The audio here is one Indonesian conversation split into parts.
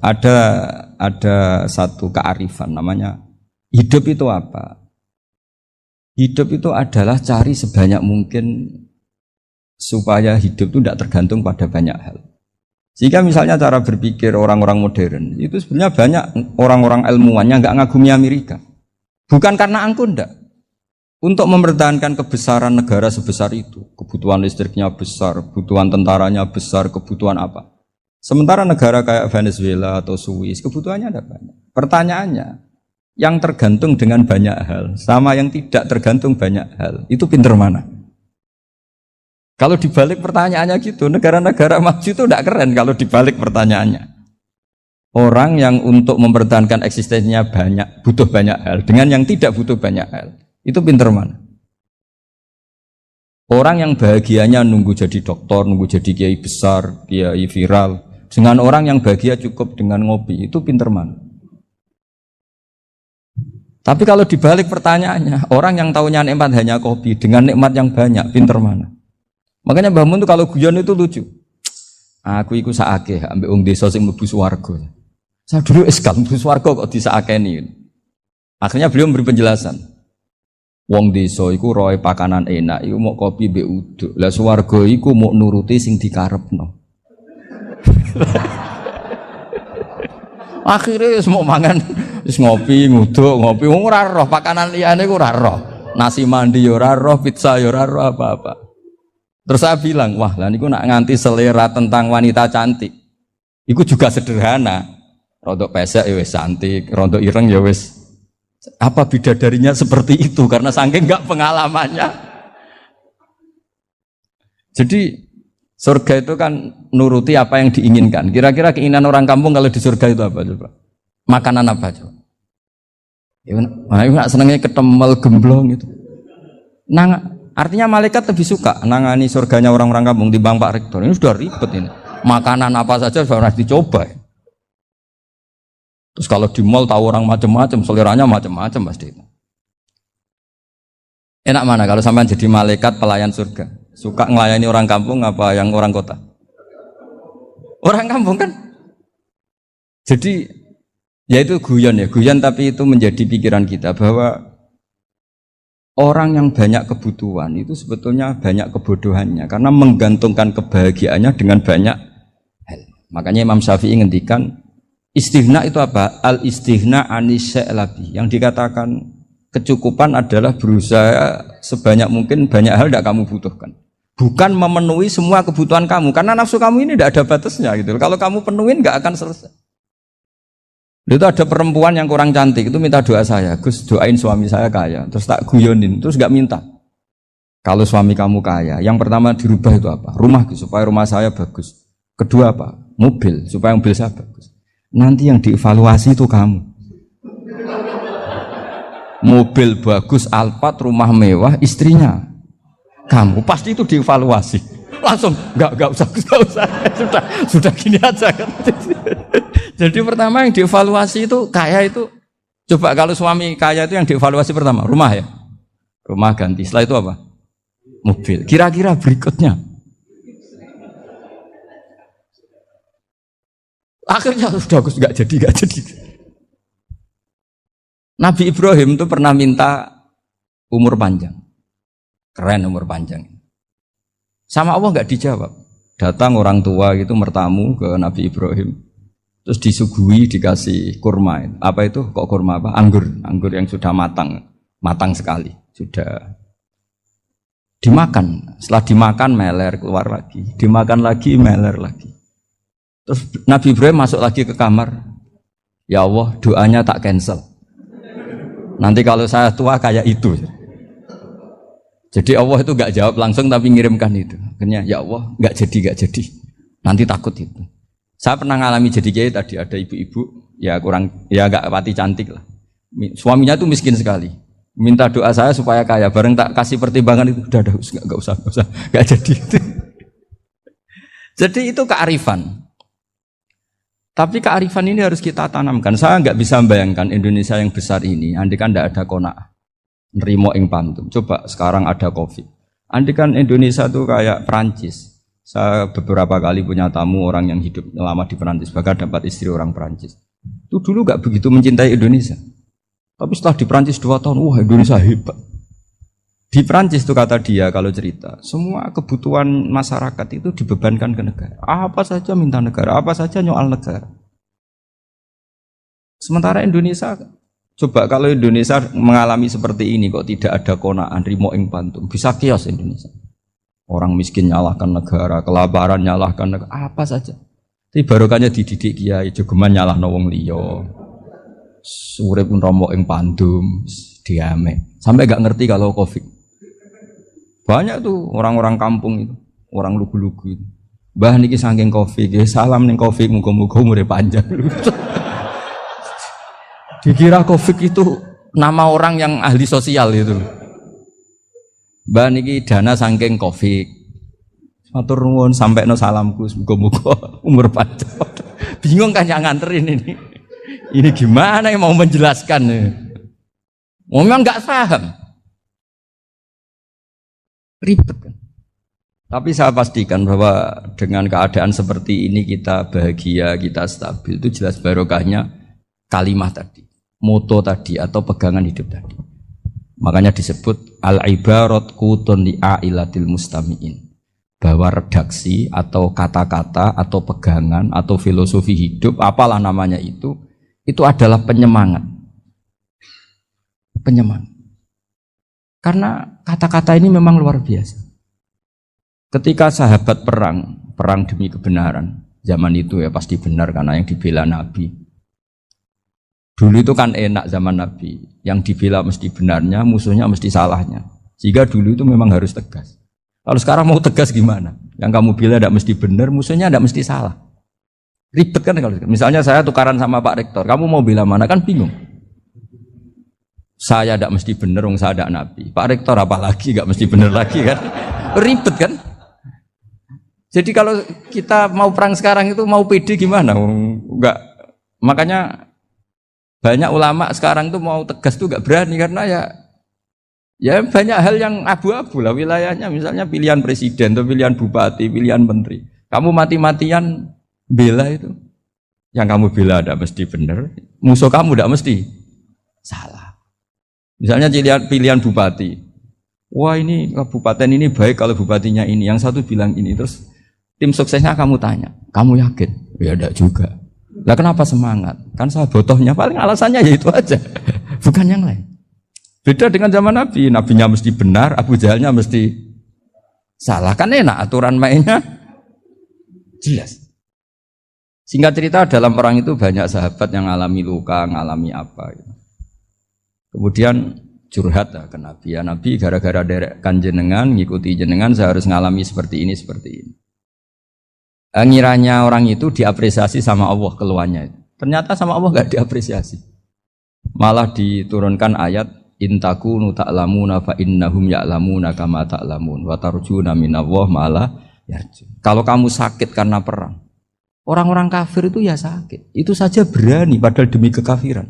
ada satu kearifan namanya hidup itu apa? Hidup itu adalah cari sebanyak mungkin supaya hidup itu tidak tergantung pada banyak hal. Jika misalnya cara berpikir orang-orang modern itu sebenarnya banyak orang-orang ilmuwan yang nggak ngagumi Amerika. Bukan karena angkuh ndak. Untuk mempertahankan kebesaran negara sebesar itu, kebutuhan listriknya besar, kebutuhan tentaranya besar, kebutuhan apa? Sementara negara kayak Venezuela atau Swiss kebutuhannya ada banyak. Pertanyaannya, yang tergantung dengan banyak hal sama yang tidak tergantung banyak hal, itu pinter mana? Kalau dibalik pertanyaannya gitu, negara-negara maju itu tidak keren kalau dibalik pertanyaannya. Orang yang untuk mempertahankan eksistensinya banyak, butuh banyak hal, dengan yang tidak butuh banyak hal, itu pinter mana? Orang yang bahagianya nunggu jadi dokter, nunggu jadi kiai besar, kiai viral, dengan orang yang bahagia cukup dengan ngopi, itu pinter mana? Tapi kalau dibalik pertanyaannya, orang yang tahunya nikmat hanya kopi dengan nikmat yang banyak, pinter mana? Makanya Mbah Mun itu kalau guyon itu lucu. Aku iku sakake ambek wong desa sing mlebu swarga. Saya dulu eskal mlebu swarga kok disakeni. Akhirnya beliau memberi penjelasan. Wong desa iku roe pakanan enak, iku mau kopi mbek uduk. Lah swarga iku mau nuruti sing dikarepno. Akhirnya semua mangan wis ngopi, nguduk, ngopi wong ora roh pakanan liyane ku ora roh. Nasi mandi ya ora roh, pizza ya ora roh apa-apa. Terus saya bilang, wah lah niku nak nganti selera tentang wanita cantik. Iku juga sederhana. Rodok pesek ya wis cantik, rodok ireng ya wis. Apa bidadarinya seperti itu karena saking enggak pengalamannya. Jadi surga itu kan nuruti apa yang diinginkan. Kira-kira keinginan orang kampung kalau di surga itu apa coba? Makanan apa coba? Ya, nak senengnya ketemel gemblong gitu. Artinya malaikat lebih suka nangani surganya orang-orang kampung di Bang Pak Rektor. Ini sudah ribet ini. Makanan apa saja sudah dicoba. Ya. Terus kalau di mall tahu orang macam-macam, seleranya macam-macam pasti. Enak mana kalau sampean jadi malaikat pelayan surga? Suka ngelayani orang kampung apa yang orang kota? Orang kampung kan? Jadi ya itu guyon tapi itu menjadi pikiran kita bahwa orang yang banyak kebutuhan itu sebetulnya banyak kebodohannya karena menggantungkan kebahagiaannya dengan banyak hal. Makanya Imam Syafi'i ngendikan istighna itu apa? Al-istighna anisya'i. Yang dikatakan kecukupan adalah berusaha sebanyak mungkin banyak hal tidak kamu butuhkan. Bukan memenuhi semua kebutuhan kamu karena nafsu kamu ini tidak ada batasnya gitu. Kalau kamu penuhin nggak akan selesai. Itu ada perempuan yang kurang cantik itu minta doa saya, Gus doain suami saya kaya. Terus tak guyonin, terus nggak minta. Kalau suami kamu kaya, yang pertama dirubah itu apa? Rumah Gus, supaya rumah saya bagus. Kedua apa? Mobil supaya mobil saya bagus. Nanti yang dievaluasi itu kamu. Mobil bagus, Alphard, rumah mewah, istrinya kamu pasti itu dievaluasi. Langsung nggak usah sudah gini aja kan. Jadi pertama yang dievaluasi itu kaya itu coba kalau suami kaya itu yang dievaluasi pertama rumah ya, rumah ganti. Setelah itu apa? Mobil. Kira-kira berikutnya akhirnya sudah nggak jadi. Nabi Ibrahim itu pernah minta umur panjang. Keren umur panjang. Sama Allah nggak dijawab. Datang orang tua gitu mertamu ke Nabi Ibrahim. Terus disuguhi dikasih kurma. Apa itu? Kok kurma apa? Anggur yang sudah matang sekali. Sudah dimakan. Setelah dimakan meler keluar lagi. Dimakan lagi meler lagi. Terus Nabi Ibrahim masuk lagi ke kamar. Ya Allah, doanya tak cancel. Nanti kalau saya tua kayak itu. Jadi Allah itu gak jawab langsung tapi ngirimkan itu. Akhirnya ya Allah gak jadi. Nanti takut itu. Saya pernah ngalami jadi kiai tadi ada ibu-ibu ya gak pati cantik lah. Suaminya tuh miskin sekali. Minta doa saya supaya kaya. Bareng tak kasih pertimbangan itu udah gak usah gak jadi itu. Jadi itu kearifan. Tapi kearifan ini harus kita tanamkan. Saya nggak bisa membayangkan Indonesia yang besar ini. Andai kan tidak ada qanaah, nerimo ing pantum. Coba sekarang ada COVID. Andai kan Indonesia itu kayak Perancis, Saya beberapa kali punya tamu orang yang hidup lama di Perancis, bahkan dapat istri orang Perancis. Itu dulu gak begitu mencintai Indonesia. Tapi setelah di Perancis 2 tahun, wah Indonesia hebat. Di Perancis itu kata dia kalau cerita, semua kebutuhan masyarakat itu dibebankan ke negara. Apa saja minta negara, apa saja nyoal negara. Sementara Indonesia, coba kalau Indonesia mengalami seperti ini kok tidak ada konaan, rimo ing pantum, bisa kios Indonesia. Orang miskin nyalahkan negara, kelaparan nyalahkan negara, apa saja. Tapi barokahnya dididik kiai, jogeman nyalahno wong liya. Urip romo ing pandum, diame. Sampai gak ngerti kalau Covid. Banyak tuh orang-orang kampung itu, orang lugu-lugu itu. Mbah niki saking Covid, salam ning Covid, muga-muga umure panjang. Dikira Covid itu nama orang yang ahli sosial itu. Mbah niki dana saking Covid. Matur nuwun sampekno salamku, muga-muga umur panjang. Bingung kan yang nganterin ini. Ini gimana yang mau menjelaskan? Memang enggak paham. Ribet kan. Tapi saya pastikan bahwa dengan keadaan seperti ini kita bahagia, kita stabil, itu jelas barokahnya kalimat tadi, moto tadi atau pegangan hidup tadi. Makanya disebut al-ibarat qutun li ailatil mustami'in. Bahwa redaksi atau kata-kata atau pegangan atau filosofi hidup, apalah namanya itu adalah penyemangat. Penyemangat. Karena kata-kata ini memang luar biasa. Ketika sahabat perang demi kebenaran, zaman itu ya pasti benar karena yang dibela Nabi. Dulu itu kan enak zaman Nabi, yang dibela mesti benarnya, musuhnya mesti salahnya. Sehingga dulu itu memang harus tegas. Kalau sekarang mau tegas gimana? Yang kamu bela tidak mesti benar, musuhnya tidak mesti salah. Ribet kan kalau misalnya saya tukaran sama Pak Rektor, kamu mau bela mana kan bingung. Saya tidak mesti benar, saya tidak Nabi. Pak Rektor apalagi nggak mesti benar lagi kan? Ribet kan? Jadi kalau kita mau perang sekarang itu mau pede gimana? Enggak. Makanya banyak ulama sekarang tuh mau tegas tuh enggak berani karena ya banyak hal yang abu-abu lah wilayahnya, misalnya pilihan presiden atau pilihan bupati, pilihan menteri. Kamu mati-matian bela itu. Yang kamu bela tidak mesti benar, musuh kamu tidak mesti salah. Misalnya pilihan bupati. Wah ini kabupaten ini baik kalau bupatinya ini, yang satu bilang ini, terus tim suksesnya kamu tanya, kamu yakin? Ya enggak juga. Lah kenapa semangat? Kan saya botohnya, paling alasannya ya itu aja, bukan yang lain. Beda dengan zaman Nabi, nabinya mesti benar, Abu Jahalnya mesti salah, kan enak aturan mainnya jelas. Singkat cerita dalam perang itu banyak sahabat yang ngalami luka, ngalami apa gitu. Kemudian curhat ke Nabi, ya Nabi gara-gara derekkan jenengan, ngikuti jenengan saya harus ngalami seperti ini, seperti ini. Ngiranya orang itu diapresiasi sama Allah keluarnya itu. Ternyata sama Allah gak diapresiasi. Malah diturunkan ayat intakunu ta'lamuna fa innahum ya'lamuna kama ta'lamun wa tarjuna minallah ma'ala yarjun. Kalau kamu sakit karena perang, orang-orang kafir itu ya sakit. Itu saja berani padahal demi kekafiran.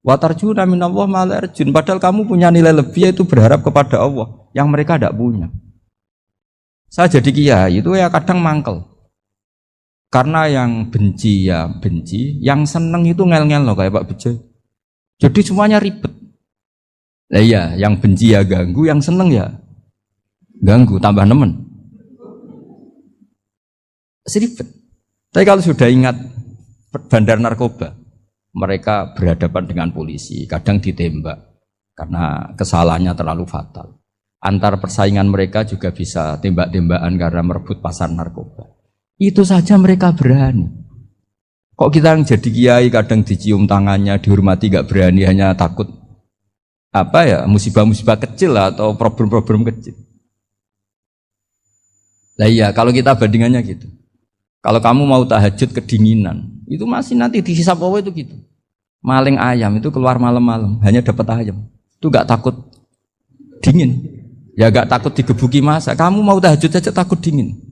Wa tarjuna minallah ma'ala yarjun. Padahal kamu punya nilai lebih yaitu berharap kepada Allah yang mereka tidak punya. Saya jadi kiai itu ya kadang mangkel. Karena yang benci ya benci, yang seneng itu ngel-ngel loh kayak Pak Bejo. Jadi semuanya ribet. Nah iya, yang benci ya ganggu, yang seneng ya ganggu, tambah nemen. Seribet. Tapi kalau sudah ingat bandar narkoba, mereka berhadapan dengan polisi, kadang ditembak karena kesalahannya terlalu fatal. Antar persaingan mereka juga bisa tembak-tembakan karena merebut pasar narkoba. Itu saja mereka berani. Kok kita yang jadi kiai kadang dicium tangannya, dihormati gak berani, hanya takut apa ya, musibah-musibah kecil lah, atau problem-problem kecil. Lah iya, kalau kita bandingannya gitu. Kalau kamu mau tahajud kedinginan, itu masih nanti dihisab Allah itu gitu. Maling ayam itu keluar malam-malam, hanya dapat ayam. Itu gak takut dingin. Ya gak takut digebuki masa. Kamu mau tahajud aja takut dingin.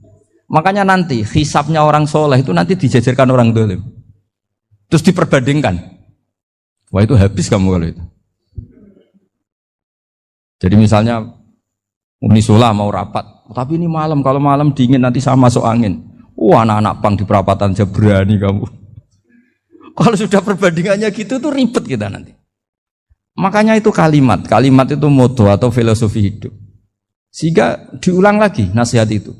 Makanya nanti hisabnya orang soleh itu nanti dijajarkan orang dolim. Terus diperbandingkan. Wah itu habis kamu kalau itu. Jadi misalnya Unisula mau rapat, tapi ini malam, kalau malam dingin nanti sama masuk angin. Wah, anak-anak pang di perapatan aja berani kamu. Kalau sudah perbandingannya gitu tuh ribet kita nanti. Makanya itu kalimat itu moto atau filosofi hidup. Sehingga diulang lagi nasihat itu.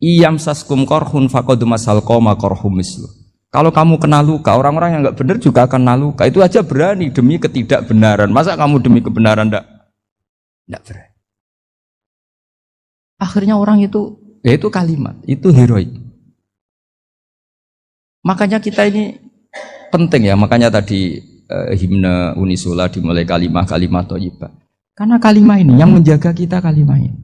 Iyam saskum korhun fakodu masal koma korhum mislu. Kalau kamu kena luka, orang-orang yang nggak benar juga akan kena luka. Itu aja berani demi ketidakbenaran. Masa kamu demi kebenaran enggak berani? Akhirnya orang itu, ya itu kalimat, itu heroik. Makanya kita ini penting ya, makanya tadi himne Unisula dimulai kalimat thayyibah. Karena kalimat ini yang menjaga kita kalimat ini.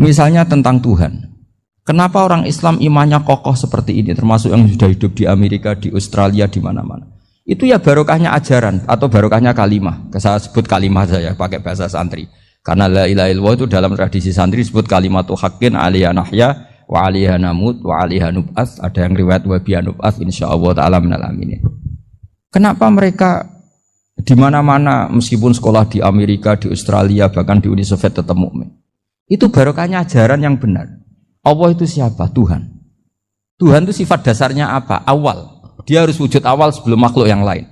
Misalnya tentang Tuhan. Kenapa orang Islam imannya kokoh seperti ini, termasuk yang sudah hidup di Amerika, di Australia, di mana-mana. Itu ya barokahnya ajaran atau barokahnya kalimah. Saya sebut kalimah saya pakai bahasa santri. Karena la ilaha illallah itu dalam tradisi santri disebut kalimatu haqqin alaiha nahya wa alaiha namut wa alaiha nub'ats. Ada yang riwayat wa biha nub'ats insyaallah taala minal aminin. Kenapa mereka di mana-mana meskipun sekolah di Amerika, di Australia, bahkan di Uni Soviet tetap mukmin? Itu barokahnya ajaran yang benar. Allah itu siapa? Tuhan. Tuhan itu sifat dasarnya apa? Awal. Dia harus wujud awal sebelum makhluk yang lain.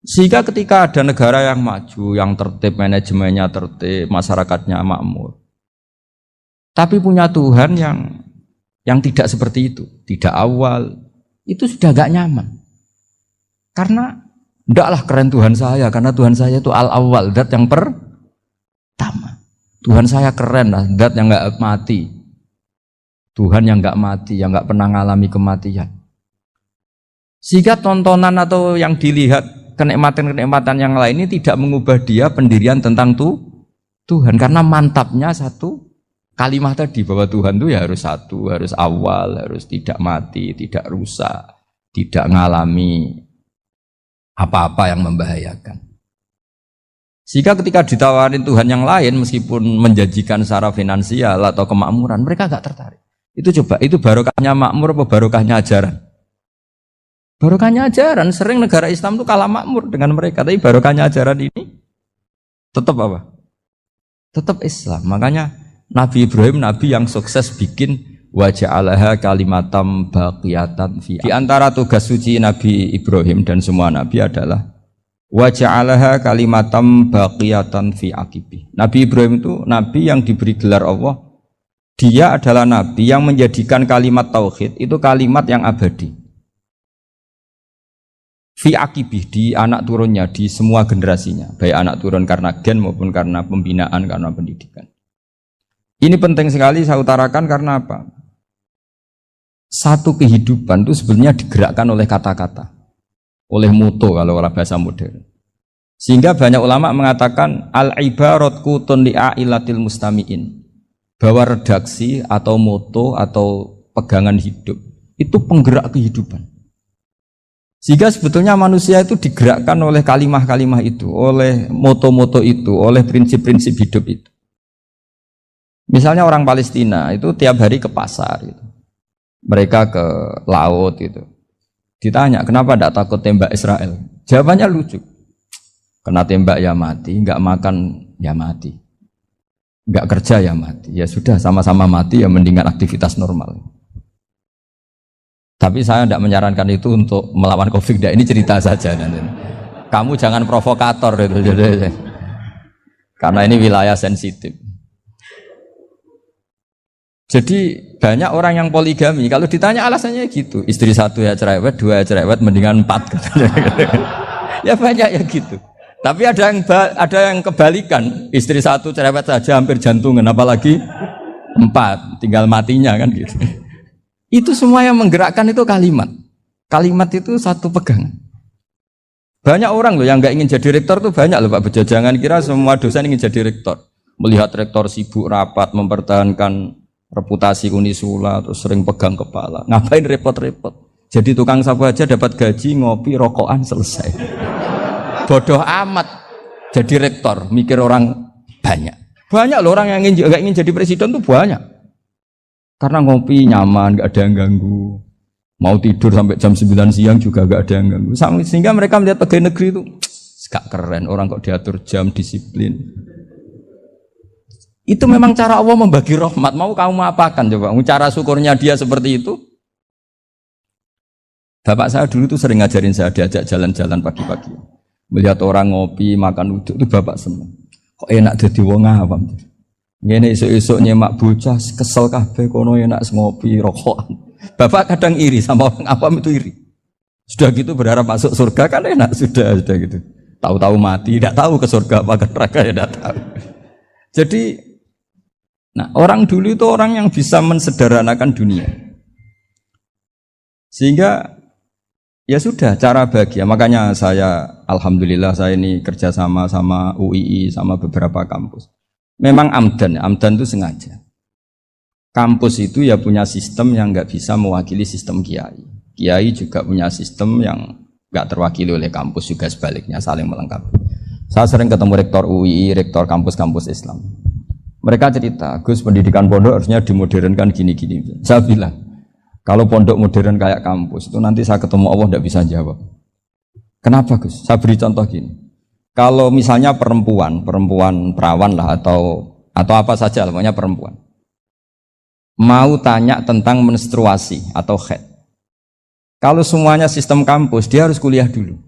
Sehingga ketika ada negara yang maju, yang tertib, manajemennya tertib, masyarakatnya makmur, tapi punya Tuhan yang tidak seperti itu, tidak awal, itu sudah gak nyaman. Karena ndaklah keren Tuhan saya, karena Tuhan saya itu al-awwal, zat yang pertama. Tuhan saya keren lah, zat yang gak mati. Tuhan yang gak mati, yang gak pernah mengalami kematian. Sehingga tontonan atau yang dilihat kenikmatan-kenikmatan yang lain ini tidak mengubah dia pendirian tentang Tuhan. Karena mantapnya satu kalimat tadi, bahwa Tuhan itu ya harus satu, harus awal, harus tidak mati, tidak rusak, tidak mengalami apa-apa yang membahayakan. Sehingga ketika ditawarin Tuhan yang lain, meskipun menjanjikan secara finansial atau kemakmuran, mereka gak tertarik. Itu coba, itu barokahnya makmur apa barokahnya ajaran? Barokahnya ajaran. Sering negara Islam itu kalah makmur dengan mereka, tapi barokahnya ajaran ini tetap apa? Tetap Islam. Makanya Nabi Ibrahim, Nabi yang sukses bikin wa ja'alaha kalimatam baqiyatan fi. Di antara tugas suci Nabi Ibrahim dan semua Nabi adalah wa ja'alaha kalimatam baqiyatan fi aqibi. Nabi Ibrahim itu Nabi yang diberi gelar Allah. Dia adalah Nabi yang menjadikan kalimat tauhid itu kalimat yang abadi. Fi akibih, di anak turunnya, di semua generasinya, baik anak turun karena gen maupun karena pembinaan, karena pendidikan. Ini penting sekali saya utarakan karena apa? Satu kehidupan itu sebenarnya digerakkan oleh kata-kata, oleh moto kalau bahasa modern. Sehingga banyak ulama mengatakan al-ibarat kutun li'ailatil mustami'in, bahwa redaksi atau moto atau pegangan hidup itu penggerak kehidupan. Sehingga sebetulnya manusia itu digerakkan oleh kalimah-kalimah itu, oleh moto-moto itu, oleh prinsip-prinsip hidup itu. Misalnya orang Palestina itu tiap hari ke pasar gitu. Mereka ke laut gitu. Ditanya, kenapa tidak takut tembak Israel? Jawabannya lucu. Kena tembak ya mati, enggak makan ya mati. Enggak kerja ya mati. Ya sudah, sama-sama mati ya mendingan aktivitas normal. Tapi saya tidak menyarankan itu untuk melawan konflik. Ini cerita saja nanti. Kamu jangan provokator itu, karena ini wilayah sensitif. Jadi banyak orang yang poligami. Kalau ditanya alasannya gitu, istri satu ya cerewet, dua ya cerewet, mendingan 4. Ya banyak ya gitu. Tapi ada yang kebalikan, istri satu cerewet saja hampir jantungan, apalagi 4, tinggal matinya kan gitu. Itu semua yang menggerakkan itu kalimat. Kalimat itu satu pegangan. Banyak orang loh yang nggak ingin jadi rektor tuh banyak loh Pak Bejo. Jangan kira semua dosen ingin jadi rektor. Melihat rektor sibuk rapat mempertahankan reputasi Unisula terus sering pegang kepala. Ngapain repot-repot? Jadi tukang sapu aja dapat gaji, ngopi, rokokan selesai. Bodoh amat jadi rektor, mikir orang banyak. Banyak loh orang yang nggak ingin jadi presiden tuh banyak. Karena ngopi nyaman, gak ada yang ganggu. Mau tidur sampai jam 9 siang juga gak ada yang ganggu. Sehingga mereka melihat pegawai negeri itu gak keren, orang kok diatur jam, disiplin. Itu memang cara Allah membagi rahmat. Mau kamu apakan coba? Cara syukurnya dia seperti itu. Bapak saya dulu tuh sering ngajarin saya, diajak jalan-jalan pagi-pagi. Melihat orang ngopi, makan uduk itu bapak seneng. Kok enak jadi wong awam. Ngene esuk-esuk nyemak bocah kesel kabeh kono enak ngopi rokokan. Bapak kadang iri sama orang awam itu iri. Sudah gitu berharap masuk surga kan enak sudah gitu. Tahu-tahu mati, tidak tahu ke surga apa ke neraka ya tidak tahu. Jadi nah, orang dulu itu orang yang bisa mensederhanakan dunia. Sehingga ya sudah cara bahagia. Makanya saya alhamdulillah saya ini kerjasama sama UII sama beberapa kampus. Memang amdan itu sengaja. Kampus itu ya punya sistem yang nggak bisa mewakili sistem kiai. Kiai juga punya sistem yang nggak terwakili oleh kampus juga sebaliknya saling melengkapi. Saya sering ketemu rektor UII, rektor kampus-kampus Islam. Mereka cerita, Gus pendidikan pondok harusnya dimodernkan gini-gini. Saya bilang, kalau pondok modern kayak kampus itu nanti saya ketemu Allah tidak bisa jawab. Kenapa Gus? Saya beri contoh gini. Kalau misalnya perempuan perawan lah atau apa saja, namanya perempuan, mau tanya tentang menstruasi atau haid. Kalau semuanya sistem kampus, dia harus kuliah dulu.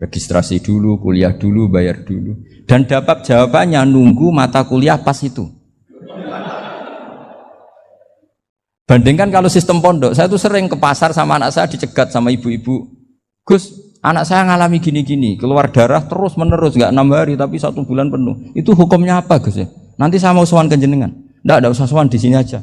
Registrasi dulu, kuliah dulu, bayar dulu. Dan dapat jawabannya nunggu mata kuliah pas itu. Bandingkan kalau sistem pondok, saya tuh sering ke pasar sama anak saya dicegat sama ibu-ibu. Gus, anak saya ngalami gini-gini, keluar darah terus menerus, nggak 6 hari tapi 1 bulan penuh. Itu hukumnya apa Gus ya? Nanti saya mau sowan ke jenengan. Nggak usah sowan di sini aja.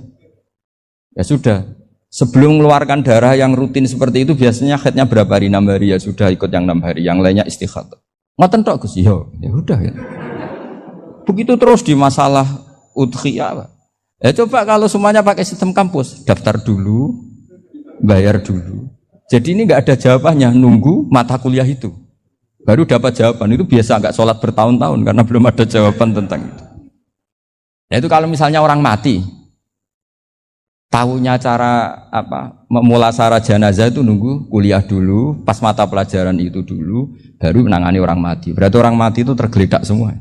Ya sudah. Sebelum mengeluarkan darah yang rutin seperti itu biasanya haidnya berapa hari? 6 hari ya sudah ikut yang 6 hari, yang lainnya istighatsah. Ngoten tok Gus, ya udah ya. Begitu terus di masalah udhiyah. Ya coba kalau semuanya pakai sistem kampus, daftar dulu, bayar dulu. Jadi ini nggak ada jawabannya, nunggu mata kuliah itu. Baru dapat jawaban, itu biasa nggak sholat bertahun-tahun karena belum ada jawaban tentang itu. Ya itu kalau misalnya orang mati, tahunya cara apa memulasara jenazah itu nunggu kuliah dulu, pas mata pelajaran itu dulu, baru menangani orang mati. Berarti orang mati itu tergeledak semua.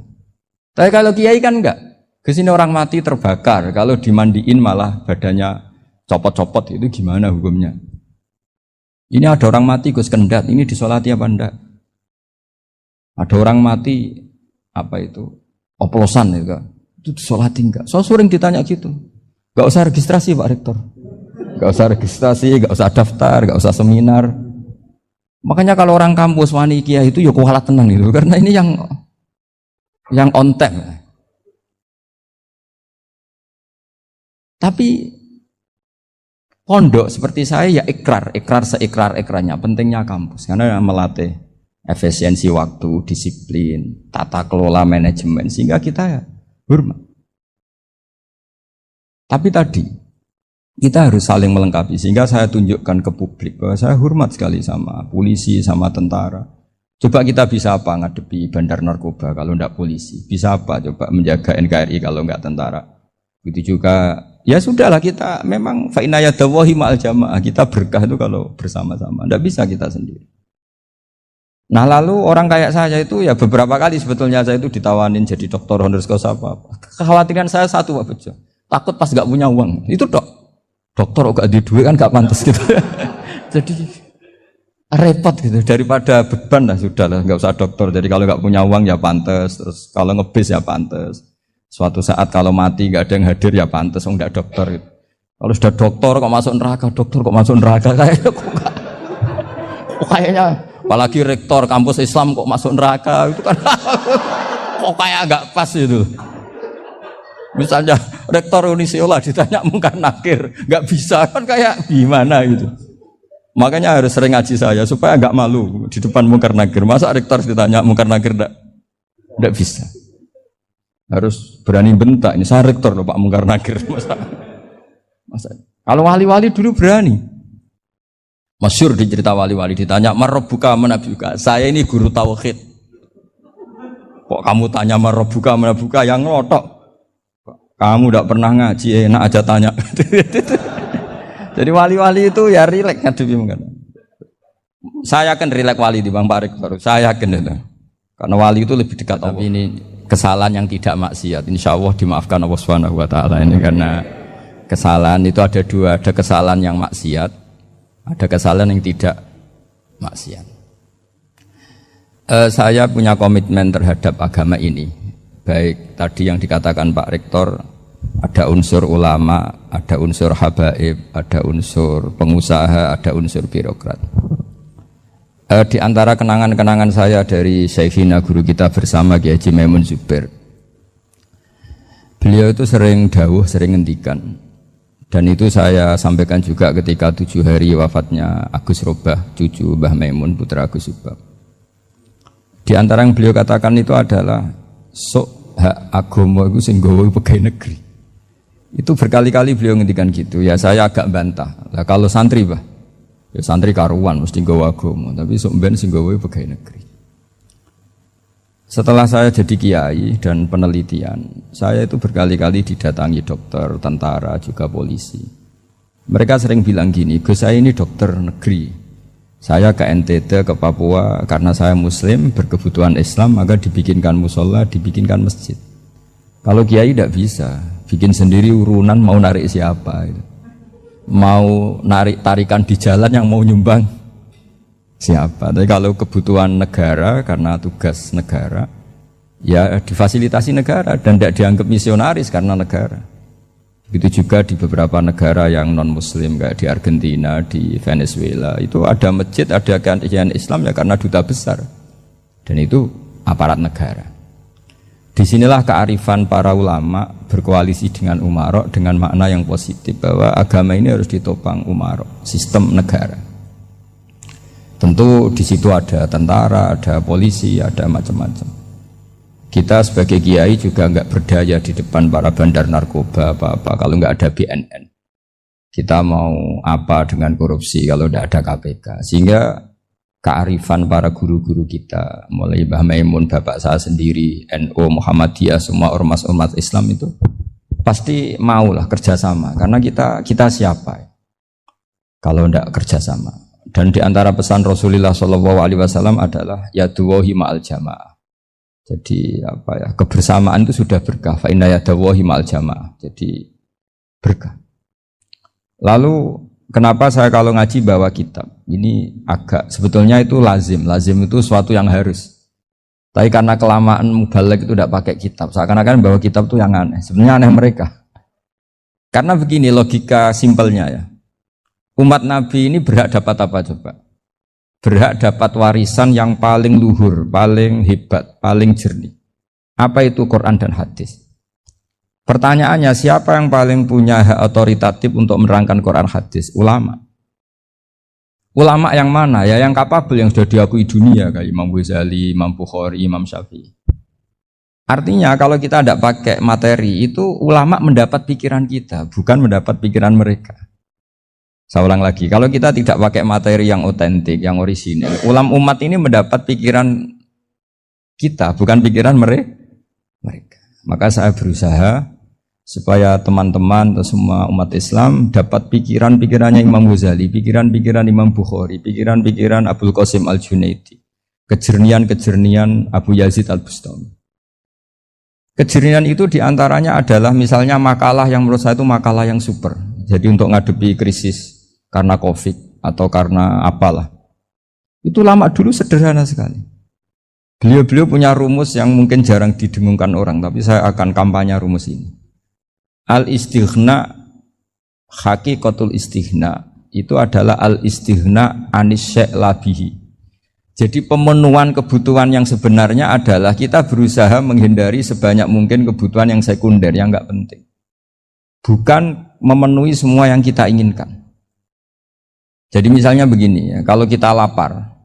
Tapi kalau kiai kan enggak. Kesini orang mati terbakar, kalau dimandiin malah badannya copot-copot, itu gimana hukumnya? Ini ada orang mati Gus Kendat, ini disolati apa enggak? Ada orang mati apa itu oplosan itu disolati enggak? So sering ditanya gitu. Gak usah registrasi Pak Rektor, gak usah registrasi, gak usah daftar, gak usah seminar. Makanya kalau orang kampus wani kiai itu ya kualat tenang gitu, karena ini yang on time. Tapi pondok seperti saya ya ikrar seikrar-ikrarnya pentingnya kampus karena melatih efisiensi waktu, disiplin, tata kelola manajemen sehingga kita ya hormat. Tapi tadi kita harus saling melengkapi sehingga saya tunjukkan ke publik bahwa saya hormat sekali sama polisi, sama tentara. Coba kita bisa apa ngadepi bandar narkoba kalau enggak polisi? Bisa apa coba menjaga NKRI kalau enggak tentara? Begitu juga ya sudahlah kita memang fa inna yadallahi ma'al jamaah, kita berkah itu kalau bersama-sama. Enggak bisa kita sendiri. Nah lalu orang kayak saya itu ya beberapa kali sebetulnya saya itu ditawanin jadi doktor honoris causa apa. Kekhawatiran saya satu Pak Bejo. Takut pas gak punya uang, itu dokter gak ada duit kan gak pantas gitu. Jadi repot gitu, daripada beban lah sudah lah, gak usah dokter. Jadi kalau gak punya uang ya pantas, terus kalau ngebis ya pantas. Suatu saat kalau mati gak ada yang hadir ya pantas, enggak dokter gitu. Kalau sudah dokter kok masuk neraka, kayaknya apalagi rektor kampus Islam kok masuk neraka itu kan kok kayak agak pas itu. Misalnya rektor Unisiola ditanya mungkar nakir, nggak bisa kan kayak gimana gitu. Makanya harus sering ngaji saya supaya nggak malu di depan mungkar nakir. Masa rektor ditanya mungkar nakir nggak bisa. Harus berani bentak. Ini saya rektor loh Pak mungkar nakir. Masa. Kalau wali-wali dulu berani. Masyhur di cerita wali-wali ditanya marabbuka manabuka. Saya ini guru tauhid. Kok kamu tanya marabbuka manabuka yang ngotok? Kamu tidak pernah ngaji, enak aja tanya. Jadi wali-wali itu ya rileks ngadepi mungkin. Saya yakin rileks wali di Bang Pak Rektor. Saya yakin itu. Karena wali itu lebih dekat. Tapi ini kesalahan yang tidak maksiat. Insya Allah dimaafkan Allah Subhanahu Wa Taala ini karena kesalahan itu ada dua, ada kesalahan yang maksiat, ada kesalahan yang tidak maksiat. Saya punya komitmen terhadap agama ini. Baik tadi yang dikatakan Pak Rektor, ada unsur ulama, ada unsur habaib, ada unsur pengusaha, ada unsur birokrat. Di antara kenangan-kenangan saya dari Syekhina guru kita bersama Kiai Haji Maimun Zubair, beliau itu sering dawuh, sering ngendikan, dan itu saya sampaikan juga ketika 7 hari wafatnya Agus Robah, cucu Mbah Maimun, putra Agus Subah. Di antara yang beliau katakan itu adalah sok hak agama itu sing gawe pegawai negeri. Itu berkali-kali beliau ngendikan gitu. Ya saya agak bantah. Lah kalau santri, Bah, ya santri karuan mesti gawe agama, tapi sok ben sing gawe pegawai negeri. Setelah saya jadi kiai dan penelitian, saya itu berkali-kali didatangi dokter, tentara, juga polisi. Mereka sering bilang gini, "Gus, saya ini dokter negeri. Saya ke NTT, ke Papua, karena saya muslim, berkebutuhan Islam, maka dibikinkan musola, dibikinkan masjid. Kalau kiai tidak bisa, bikin sendiri urunan, mau narik siapa? Gitu. Mau narik tarikan di jalan yang mau nyumbang siapa? Tapi kalau kebutuhan negara, karena tugas negara, ya difasilitasi negara, dan tidak dianggap misionaris karena negara. Begitu juga di beberapa negara yang non-muslim kayak di Argentina, di Venezuela, itu ada masjid, ada kajian Islam ya karena duta besar, dan itu aparat negara. Disinilah kearifan para ulama berkoalisi dengan umarok dengan makna yang positif bahwa agama ini harus ditopang umarok, sistem negara. Tentu di situ ada tentara, ada polisi, ada macam-macam. Kita sebagai kiai juga enggak berdaya di depan para bandar narkoba apa-apa kalau enggak ada BNN. Kita mau apa dengan korupsi kalau enggak ada KPK. Sehingga kearifan para guru-guru kita, mulai Mbah Maimun, bapak saya sendiri, NU, Muhammadiyah, semua ormas-ormas Islam itu pasti maulah kerjasama. Karena kita siapa kalau enggak kerjasama. Dan di antara pesan Rasulullah SAW adalah yaduwahi ma'al jamaah. Jadi apa ya, kebersamaan itu sudah berkah. Fa inna yadallahi ma'al jamaah. Jadi berkah. Lalu kenapa saya kalau ngaji bawa kitab? Ini agak sebetulnya itu lazim. Lazim itu suatu yang harus. Tapi karena kelamaan mubalek itu tidak pakai kitab. Seakan-akan bawa kitab itu yang aneh. Sebenarnya aneh mereka. Karena begini logika simpelnya ya. Umat Nabi ini berhak dapat apa coba? Berhak dapat warisan yang paling luhur, paling hebat, paling jernih. Apa itu Quran dan hadis? Pertanyaannya, siapa yang paling punya hak otoritatif untuk menerangkan Quran hadis? Ulama. Ulama yang mana? Ya yang kapabel, yang sudah diakui dunia kayak Imam Ghazali, Imam Bukhari, Imam Syafi'i. Artinya kalau kita tidak pakai materi itu ulama mendapat pikiran kita, bukan mendapat pikiran mereka. Saya ulang lagi, kalau kita tidak pakai materi yang otentik, yang orisinil, umat ini mendapat pikiran kita, bukan pikiran mereka. Maka saya berusaha supaya teman-teman atau semua umat Islam dapat pikiran-pikirannya Imam Ghazali, pikiran-pikiran Imam Bukhari, pikiran-pikiran Abdul Qasim Al-Junaidi, kejernian-kejernian Abu Yazid Al-Bustami. Kejernian itu diantaranya adalah misalnya makalah yang menurut saya itu makalah yang super. Jadi untuk ngadepi krisis karena COVID atau karena apalah, itu lama dulu sederhana sekali. Beliau punya rumus yang mungkin jarang didengungkan orang, tapi saya akan kampanye rumus ini. Al-istighna, haqiqatul istighna, itu adalah al-istighna anis syai' labihi. Jadi pemenuhan kebutuhan yang sebenarnya adalah kita berusaha menghindari sebanyak mungkin kebutuhan yang sekunder, yang enggak penting. Bukan memenuhi semua yang kita inginkan. Jadi misalnya begini ya, kalau kita lapar,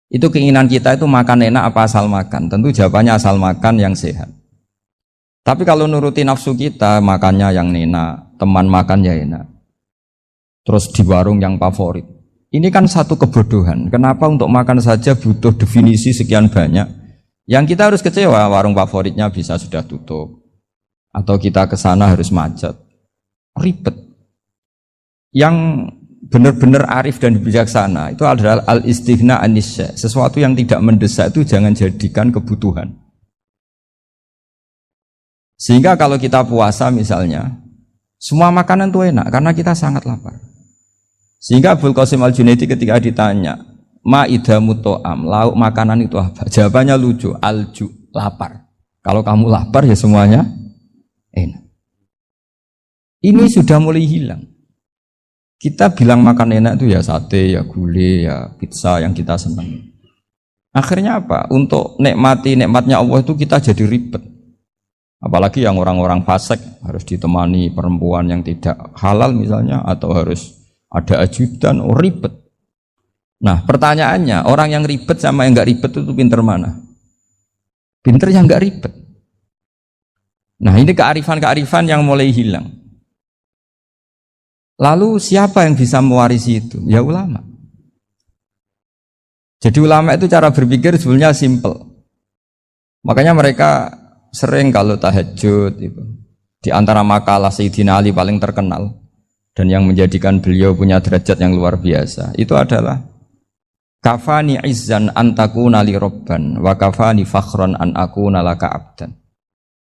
itu keinginan kita itu makan enak apa asal makan? Tentu jawabannya asal makan yang sehat. Tapi kalau nuruti nafsu kita, makannya yang enak, teman makan ya enak. Terus di warung yang favorit. Ini kan satu kebodohan. Kenapa untuk makan saja butuh definisi sekian banyak? Yang kita harus kecewa, warung favoritnya bisa sudah tutup. Atau kita ke sana harus macet. Ribet. Yang benar-benar arif dan bijaksana itu adalah al-istighna anisya. Sesuatu yang tidak mendesak itu jangan jadikan kebutuhan. Sehingga kalau kita puasa misalnya, semua makanan itu enak karena kita sangat lapar. Sehingga Abul Qasim Al-Junaidi ketika ditanya, ma'idamu to'am, lauk makanan itu apa? Jawabannya lucu, alju, lapar. Kalau kamu lapar ya semuanya enak. Ini sudah mulai hilang. Kita bilang makan enak itu ya sate, ya gulai, ya pizza yang kita senang. Akhirnya apa? Untuk nikmati nikmatnya Allah itu kita jadi ribet. Apalagi yang orang-orang fasik harus ditemani perempuan yang tidak halal misalnya, atau harus ada ajudan, ribet. Nah pertanyaannya, orang yang ribet sama yang nggak ribet itu pinter mana? Pinter yang nggak ribet. Nah ini kearifan-kearifan yang mulai hilang. Lalu siapa yang bisa mewarisi itu? Ya ulama. Jadi ulama itu cara berpikir sebenarnya simple. Makanya mereka sering kalau tahajud itu, di antara makalah Sayyidina Ali paling terkenal dan yang menjadikan beliau punya derajat yang luar biasa itu adalah kafani izzan antakuna li robban wa kafani fakhron an akuna laka abdan.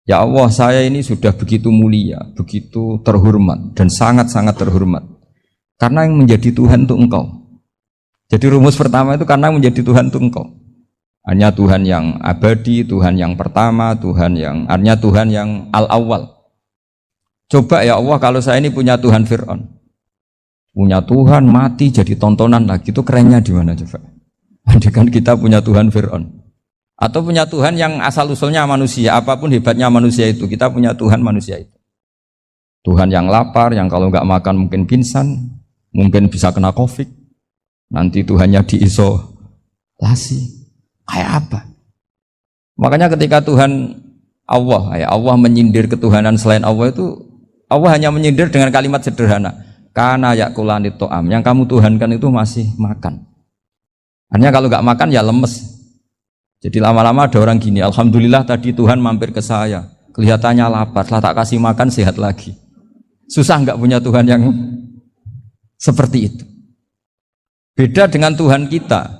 Ya Allah, saya ini sudah begitu mulia, begitu terhormat dan sangat-sangat terhormat karena yang menjadi Tuhan itu Engkau. Jadi rumus pertama itu karena menjadi Tuhan itu Engkau. Hanya Tuhan yang abadi, Tuhan yang pertama, hanya Tuhan yang al-awwal. Coba ya Allah, kalau saya ini punya Tuhan Fir'aun, punya Tuhan mati jadi tontonan lagi, itu kerennya di mana coba? Andaikan kita punya Tuhan Fir'aun, atau punya Tuhan yang asal-usulnya manusia, apapun hebatnya manusia itu, kita punya Tuhan manusia itu. Tuhan yang lapar, yang kalau nggak makan mungkin pingsan, mungkin bisa kena COVID, nanti Tuhannya diisolasi. Kayak apa? Makanya ketika Tuhan Allah menyindir ketuhanan selain Allah itu, Allah hanya menyindir dengan kalimat sederhana, kana yakulani to'am, yang kamu tuhankan itu masih makan. Hanya kalau nggak makan ya lemes. Jadi lama-lama ada orang gini, alhamdulillah tadi Tuhan mampir ke saya, kelihatannya lapar, setelah tak kasih makan sehat lagi. Susah nggak punya Tuhan yang seperti itu. Beda dengan Tuhan kita.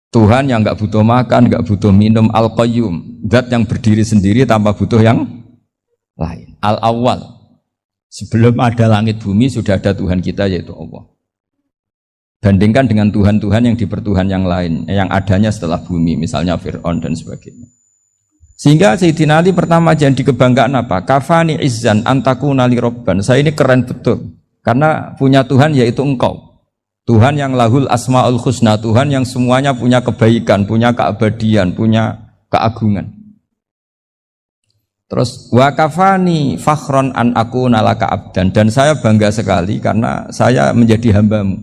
Tuhan yang nggak butuh makan, nggak butuh minum, al-qayyum, zat yang berdiri sendiri tanpa butuh yang lain. Al-awwal, sebelum ada langit bumi sudah ada Tuhan kita yaitu Allah. Bandingkan dengan Tuhan-Tuhan yang dipertuhan yang lain, yang adanya setelah bumi, misalnya Fir'aun dan sebagainya. Sehingga Sayyidina Ali pertama jadi kebanggaan apa? Kafani izzan antakuna li robban. Saya ini keren betul, karena punya Tuhan yaitu Engkau. Tuhan yang lahul asma'ul husna, Tuhan yang semuanya punya kebaikan, punya keabadian, punya keagungan. Terus wa kafani fakhron an akuna laka abdan, dan saya bangga sekali karena saya menjadi hambamu.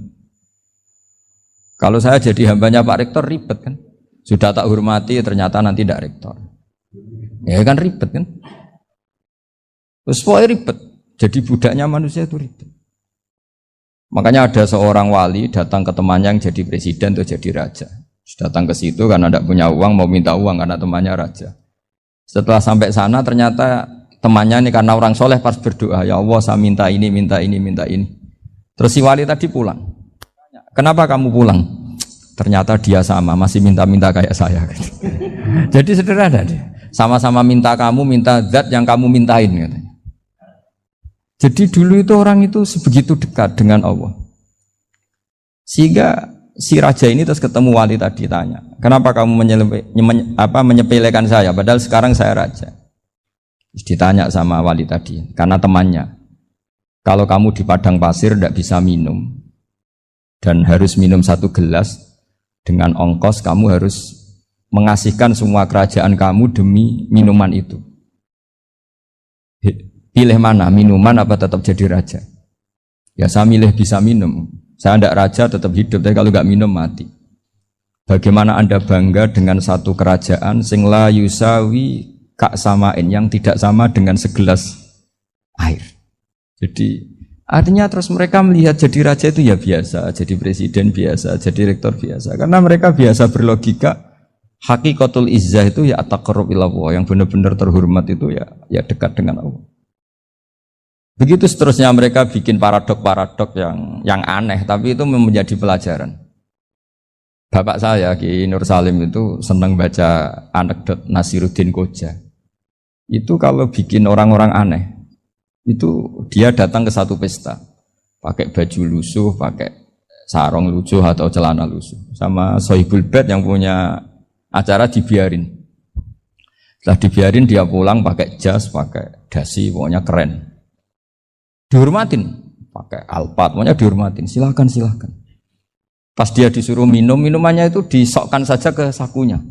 Kalau saya jadi hambanya Pak Rektor ribet kan, sudah tak hormati ternyata nanti tidak rektor, ya kan ribet kan. Terus pokoknya ribet, jadi budaknya manusia itu ribet. Makanya ada seorang wali datang ke temannya yang jadi presiden atau jadi raja. Datang ke situ karena tidak punya uang, mau minta uang karena temannya raja. Setelah sampai sana ternyata temannya ini karena orang soleh pas berdoa, ya Allah saya minta ini, minta ini, minta ini. Terus si wali tadi pulang. Kenapa kamu pulang? Ternyata dia sama, masih minta-minta kayak saya. Jadi sederhana dia. Sama-sama minta kamu, minta zat yang kamu mintain. Katanya. Jadi dulu itu orang itu sebegitu dekat dengan Allah. Sehingga si raja ini terus ketemu wali tadi tanya, kenapa kamu menyepelekan saya? Padahal sekarang saya raja. Terus ditanya sama wali tadi, karena temannya. Kalau kamu di padang pasir tidak bisa minum, dan harus minum 1 gelas, dengan ongkos kamu harus mengasihkan semua kerajaan kamu demi minuman itu. Pilih mana, minuman apa tetap jadi raja? Ya saya milih bisa minum. Saya tidak raja tetap hidup, tapi kalau nggak minum mati. Bagaimana Anda bangga dengan satu kerajaan sing la yusawi kak samain, yang tidak sama dengan segelas air. Jadi artinya terus mereka melihat jadi raja itu ya biasa, jadi presiden biasa, jadi rektor biasa. Karena mereka biasa berlogika, hakikatul izzah itu ya at-taqarrub ila Allah, yang benar-benar terhormat itu ya dekat dengan Allah. Begitu seterusnya mereka bikin paradok-paradok yang aneh, tapi itu menjadi pelajaran. Bapak saya Ki Nur Salim itu senang baca anekdot Nasiruddin Koja. itu kalau bikin orang-orang aneh, itu dia datang ke satu pesta, pakai baju lusuh, pakai sarung lusuh atau celana lusuh, sama sohibul bed yang punya acara dibiarin. Setelah dibiarin dia pulang pakai jas, pakai dasi, pokoknya keren. Dihormatin, pakai alpat, pokoknya dihormatin. Silakan. Pas dia disuruh minum, minumannya itu disokkan saja ke sakunya.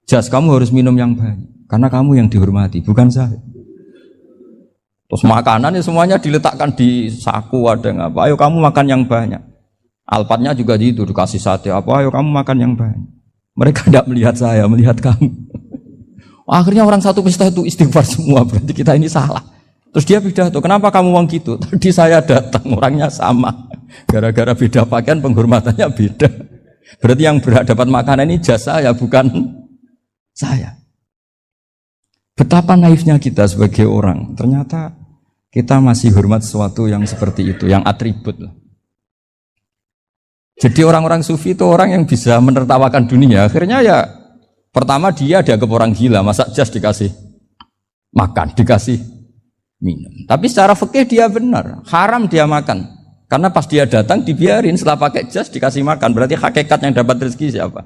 Jas, kamu harus minum yang banyak, karena kamu yang dihormati, bukan saya. Terus makanan ya semuanya diletakkan di saku, ada yang apa? Ayo kamu makan yang banyak. Alpatnya juga gitu, dikasih sate apa? Ayo kamu makan yang banyak. Mereka tidak melihat saya, melihat kamu. Akhirnya orang satu pesta itu istighfar semua, berarti kita ini salah. Terus dia pidato, kenapa kamu ngomong gitu? Tadi saya datang, orangnya sama. Gara-gara beda pakaian, penghormatannya beda. Berarti yang berhak dapat makanan ini jasa ya, bukan saya. Betapa naifnya kita sebagai orang. Ternyata kita masih hormat sesuatu yang seperti itu, yang atribut lah. Jadi orang-orang sufi itu orang yang bisa menertawakan dunia. Akhirnya ya, pertama dia dianggap orang gila, masa jas dikasih makan, dikasih minum. Tapi secara fikih dia benar, haram dia makan. Karena pas dia datang dibiarin, setelah pakai jas dikasih makan. Berarti hakikat yang dapat rezeki siapa?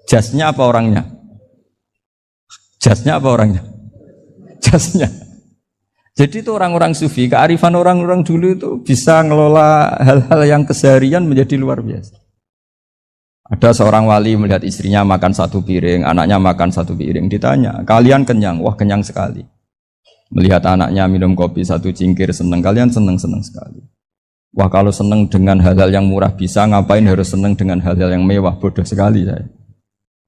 Jasnya apa orangnya? Jasnya apa orangnya? Jasnya. Jadi itu orang-orang sufi, kearifan orang-orang dulu itu bisa ngelola hal-hal yang keseharian menjadi luar biasa. Ada seorang wali melihat istrinya makan satu piring, anaknya makan satu piring. Ditanya, kalian kenyang? Wah, kenyang sekali. Melihat anaknya minum kopi satu cingkir, senang. Kalian senang sekali. Wah, kalau senang dengan hal-hal yang murah bisa, ngapain harus senang dengan hal-hal yang mewah? Bodoh sekali saya.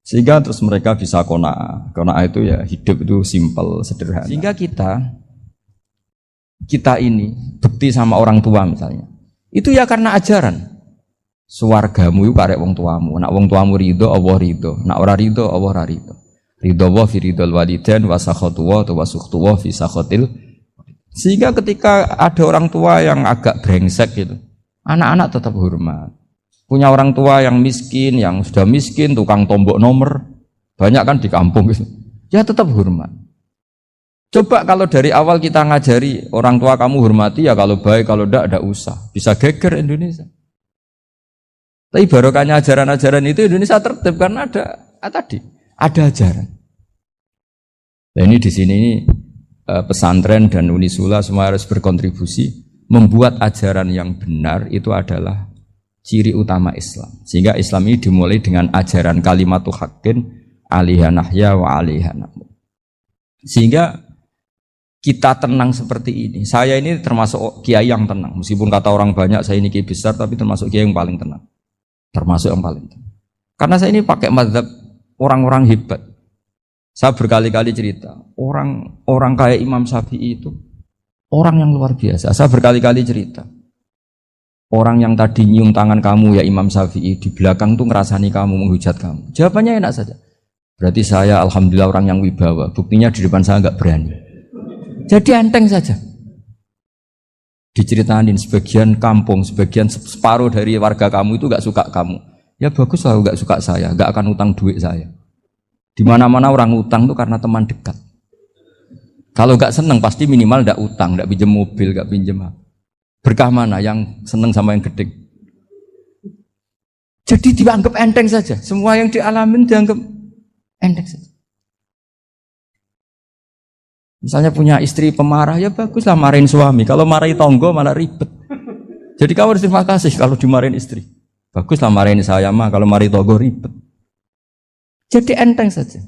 Sehingga terus mereka bisa qanaah. Qanaah itu ya hidup itu simpel, sederhana. Sehingga kita ini bekti sama orang tua misalnya, itu ya karena ajaran. Suwargamu itu karek wong tuamu. Nak wong tuamu ridho, Allah ridho. Nak ora ridho, Allah ora ridho. Ridho wa fi ridhol walidain wa sakhatu wa sukhtu wa fi sakhatil. Sehingga ketika ada orang tua yang agak brengsek gitu, anak-anak tetap hormat. Punya orang tua yang miskin, yang sudah miskin, tukang tombok nomor, banyak kan di kampung gitu. Ya tetap hormat. Coba kalau dari awal kita ngajari orang tua kamu hormati ya, kalau baik, kalau tidak usah. Bisa geger Indonesia. Tapi barokahnya ajaran-ajaran itu Indonesia tertib karena ada ajaran. Nah ini di sini pesantren dan Unisula semua harus berkontribusi membuat ajaran yang benar itu adalah ciri utama Islam. Sehingga Islam ini dimulai dengan ajaran kalimatu haqqin alaiha nahya wa alaiha namut. Sehingga kita tenang seperti ini. Saya ini termasuk kiai yang tenang. Meskipun kata orang banyak saya ini kiai besar, tapi termasuk kiai yang paling tenang. Termasuk yang paling tenang. Karena saya ini pakai mazhab orang-orang hebat. Saya berkali-kali cerita, orang kayak Imam Syafi'i itu orang yang luar biasa. Saya berkali-kali cerita, orang yang tadi nyium tangan kamu ya Imam Syafi'i, di belakang tuh ngerasani kamu, menghujat kamu. Jawabannya enak saja. Berarti saya alhamdulillah orang yang wibawa. Buktinya di depan saya nggak berani. Jadi enteng saja. Diceritain sebagian kampung, sebagian separuh dari warga kamu itu nggak suka kamu. Ya bagus lah nggak suka saya, nggak akan utang duit saya. Di mana-mana orang utang tuh karena teman dekat. Kalau nggak seneng pasti minimal nggak utang, nggak pinjam mobil, nggak pinjam apa. Berkah mana yang seneng sama yang gede? Jadi dianggap enteng saja. Semua yang dialamin dianggap enteng saja. Misalnya punya istri pemarah, ya baguslah marahin suami. Kalau marahin tonggo malah ribet. Jadi kamu harus terima kasih kalau dimarahin istri. Baguslah marahin saya mah, kalau marahin tonggo ribet. Jadi enteng saja.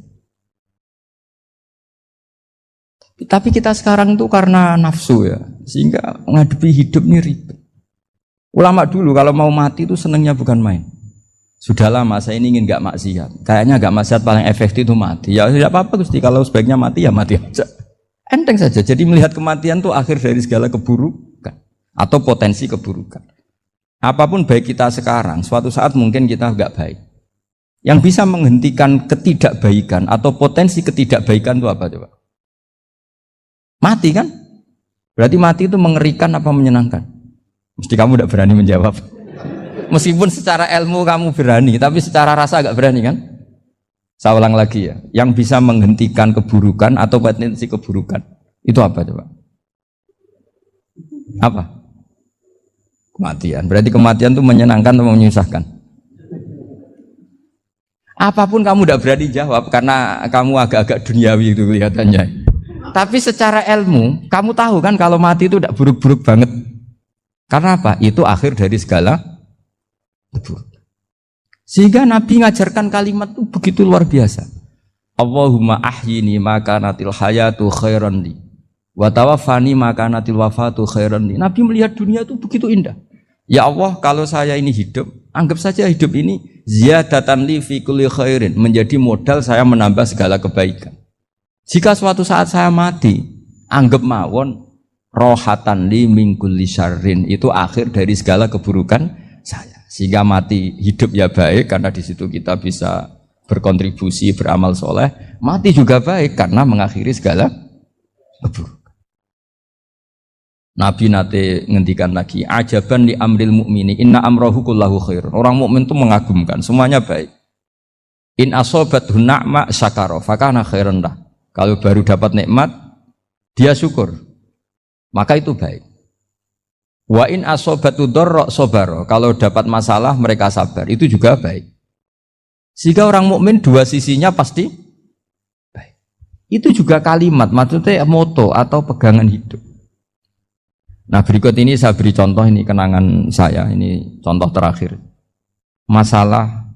Tapi kita sekarang tuh karena nafsu ya, sehingga menghadapi hidup ini ribet. Ulama dulu kalau mau mati itu senengnya bukan main. Sudah lama saya ini ingin gak maksiat. Kayaknya gak maksiat paling efektif itu mati. Ya tidak apa-apa Gusti, kalau sebaiknya mati ya mati aja. Enteng saja. Jadi melihat kematian itu akhir dari segala keburukan atau potensi keburukan. Apapun baik kita sekarang, suatu saat mungkin kita enggak baik. Yang bisa menghentikan ketidakbaikan atau potensi ketidakbaikan itu apa coba? Mati kan? Berarti mati itu mengerikan apa menyenangkan? Mesti kamu enggak berani menjawab. Meskipun secara ilmu kamu berani, tapi secara rasa enggak berani kan? Saya ulang lagi ya, yang bisa menghentikan keburukan atau potensi keburukan itu apa coba? Apa? Kematian. Berarti kematian itu menyenangkan atau menyusahkan? Apapun kamu tidak berani jawab karena kamu agak-agak duniawi itu kelihatannya. Tapi secara ilmu, kamu tahu kan kalau mati itu tidak buruk-buruk banget. Karena apa? Itu akhir dari segala keburukan. Sehingga Nabi ngajarkan kalimat itu begitu luar biasa. Allahumma ahyini maka natil hayatu khairan li wa tawaffani maka natil wafatu khairan li. Nabi melihat dunia itu begitu indah. Ya Allah, kalau saya ini hidup, anggap saja hidup ini ziyadatan li fi kulli khairin, menjadi modal saya menambah segala kebaikan. Jika suatu saat saya mati, anggap mawon rohatan li min kulli syarrin, itu akhir dari segala keburukan saya. Sehingga mati hidup ya baik karena di situ kita bisa berkontribusi beramal soleh. Mati juga baik karena mengakhiri segala keburukan. Nabi nate ngendikan lagi, ajaban li amril mukmini inna amrohu kullahu khair. Orang mukmin itu mengagumkan, semuanya baik. In asobathu na'ma syakara fakana khairan lah. Kalau baru dapat nikmat, dia syukur, maka itu baik. Wa in asobatu dharra sabara, kalau dapat masalah mereka sabar, itu juga baik. Sehingga orang mukmin dua sisinya pasti baik. Itu juga kalimat, maksudnya moto atau pegangan hidup. Nah, berikut ini saya beri contoh, ini kenangan saya, ini contoh terakhir. Masalah